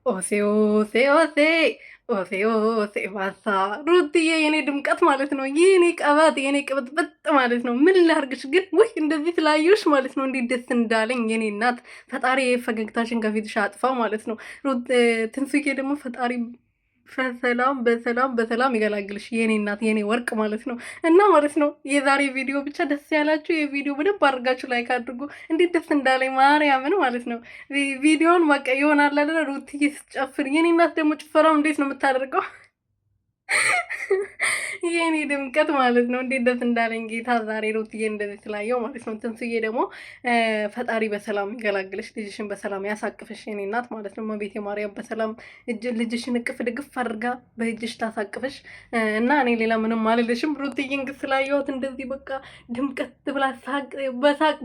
ኦሴ ኦሴ ኦሴ ኦሴ ኦሴ ባሳ ሩትዬ የኔ ድምቀት ማለት ነው። የኔ ቀባት የኔ ቅብጥብጥ ማለት ነው። ምን ላርግሽ ግን ውይ እንደዚህ ስላየሁሽ ማለት ነው እንዴት ደስ እንዳለኝ የኔ እናት። ፈጣሪ ፈገግታሽን ከፊትሽ አጥፋው ማለት ነው። ትንሱዬ ደግሞ ፈጣሪ በሰላም ይገላግልሽ የኔ እናት የኔ ወርቅ ማለት ነው። እና ማለት ነው የዛሬ ቪዲዮ ብቻ ደስ ያላችሁ የቪዲዮ በደንብ አድርጋችሁ ላይክ አድርጉ። እንዴት ደስ እንዳለኝ ማርያምን ማለት ነው። ቪዲዮን በቃ ይሆናል አይደል? ሩትዬ ስትጨፍር የኔ እናት ደግሞ ጭፈራው እንዴት ነው የምታደርገው? የኔ ድምቀት ማለት ነው። እንዴት ደስ እንዳለኝ ጌታ ዛሬ ሩትዬ እንደዚህ ስላየው ማለት ነው። ትንሱዬ ደግሞ ፈጣሪ በሰላም ይገላግልሽ፣ ልጅሽን በሰላም ያሳቅፍሽ የኔ እናት ማለት ነው። እመቤቴ ማርያም በሰላም ልጅሽን እቅፍ ድግፍ አድርጋ በእጅሽ ታሳቅፍሽ እና እኔ ሌላ ምንም አልልሽም። ሩትዬን ግን ስላየሁት እንደዚህ በቃ ድምቀት ብላ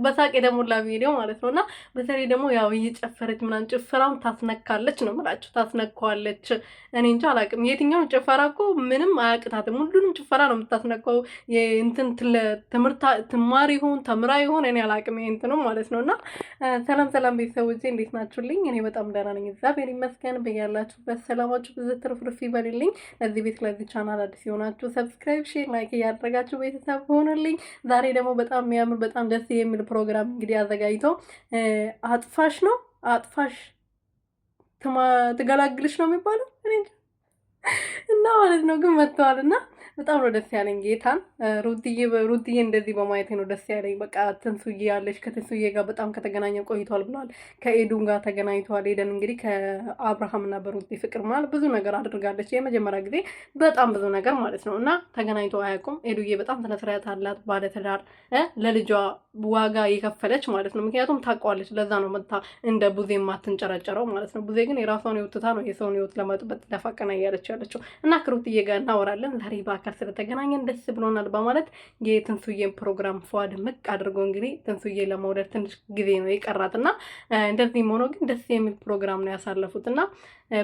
በሳቅ የተሞላ ቪዲዮ ማለት ነው። እና በተለይ ደግሞ ያው እየጨፈረች ምናምን ጭፈራውን ታስነካለች ነው የምላችሁ፣ ታስነካዋለች። እኔ እንጃ አላውቅም። የትኛውን ጭፈራ እኮ ምንም አያቅታትም። ሁሉንም ጭፈራ ነው የምታስነካው። እንትን ትምህርት ትማር ይሁን ተምራ ይሁን እኔ አላውቅም። እንትኑ ማለት ነው። እና ሰላም ቤተሰቦቼ እንዴት ናችሁልኝ? እኔ በጣም ደህና ነኝ፣ እግዚአብሔር ይመስገን። በያላችሁበት ሰላማችሁ ብዙ ትርፍርፍ ይበልልኝ። ለዚህ ቤት ለዚህ ቻናል አዲስ የሆናችሁ ሰብስክራይብ፣ ሼር፣ ላይክ እያደረጋችሁ ቤተሰብ ሆኑልኝ። ዛሬ ደግሞ በጣም የሚያምር በጣም ደስ የሚል ፕሮግራም እንግዲህ አዘጋጅተው አጥፋሽ ትገላግልሽ ነው የሚባለው እና ማለት ነው ግን መጥተዋል እና በጣም ነው ደስ ያለኝ ጌታን። ሩትዬ እንደዚህ በማየቴ ነው ደስ ያለኝ። በቃ ትንሱዬ ያለች ከትንሱዬ ጋር በጣም ከተገናኘ ቆይቷል ብለዋል። ከኤዱን ጋር ተገናኝተዋል። ኤደን እንግዲህ ከአብርሃምና በሩቲ ፍቅር ማለት ብዙ ነገር አድርጋለች። የመጀመሪያ ጊዜ በጣም ብዙ ነገር ማለት ነው እና ተገናኝተው አያውቁም። ኤዱዬ በጣም ስነስርዓት አላት፣ ባለትዳር ለልጇ ዋጋ የከፈለች ማለት ነው። ምክንያቱም ታውቀዋለች። ለዛ ነው መታ እንደ ቡዜ የማትንጨረጨረው ማለት ነው። ቡዜ ግን የራሷን ህይወት ነው የሰውን ህይወት ለመጥበጥ ለፋቀና እያለች ያለችው እና ከሩትዬ ጋር እናወራለን ዛሬ በአካል ስለተገናኘን ደስ ብሎናል በማለት የትንሱዬን ፕሮግራም ፏ ድምቅ አድርጎ እንግዲህ ትንሱዬ ለመውደድ ትንሽ ጊዜ ነው የቀራት እና እንደዚህም ሆኖ ግን ደስ የሚል ፕሮግራም ነው ያሳለፉት እና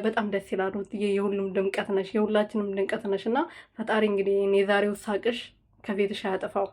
በጣም ደስ ይላል። ሩትዬ የሁሉም ድምቀት ነሽ፣ የሁላችንም ድምቀት ነሽ እና ፈጣሪ እንግዲህ የዛሬው ሳቅሽ ከቤትሽ አያጠፋው።